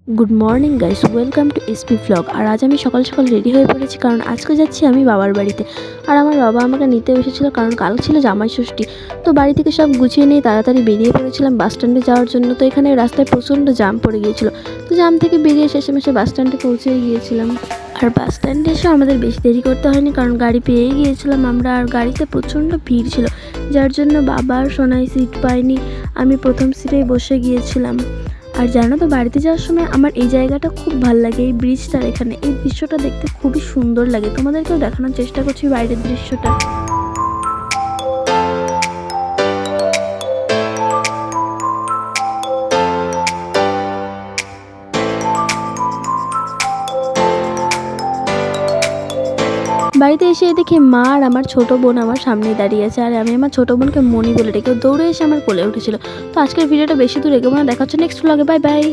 Good morning guys, welcome to SP blog. আর আজ আমি সকাল সকাল রেডি হয়ে পড়েছি, কারণ আজকে যাচ্ছি আমি বাবার বাড়িতে। আর আমার বাবা আমাকে নিতে এসেছিল, কারণ কাল ছিল জামাই ষষ্ঠী। তো বাড়ি থেকে সব গুছিয়ে নিয়ে তাড়াতাড়ি বেরিয়ে পড়েছিলাম বাস স্ট্যান্ডে যাওয়ার জন্য। তো এখানে রাস্তায় প্রচণ্ড জাম পড়ে গিয়েছিল। তো জাম থেকে বেরিয়ে শেষমেশে বাস স্ট্যান্ডে পৌঁছে গিয়েছিলাম। আর বাস স্ট্যান্ডে এসে আমাদের বেশি দেরি করতে হয়নি, কারণ গাড়ি পেয়ে গিয়েছিলাম আমরা। আর গাড়িতে প্রচণ্ড ভিড় ছিল, যার জন্য বাবা আর সোনাই সিট পায়নি। আমি প্রথম সিটেই বসে গিয়েছিলাম। আর জানো তো, বাড়িতে যাওয়ার সময় আমার এই জায়গাটা খুব ভালো লাগে, এই ব্রিজটার এখানে এই দৃশ্যটা দেখতে খুবই সুন্দর লাগে। তোমাদেরকেও দেখানোর চেষ্টা করছি বাইরের দৃশ্যটা। বাড়িতে এসে দেখি মা আর আমার ছোট বোন আমার সামনেই দাঁড়িয়ে আছে। আর আমি আমার ছোট বোনকে মনি বলে ডেকে দৌড়ে এসে আমার কোলে উঠেছিল। তো আজকের ভিডিওটা বেশি দূর এগোবো না, দেখা হচ্ছে নেক্সট ব্লগে। Bye bye.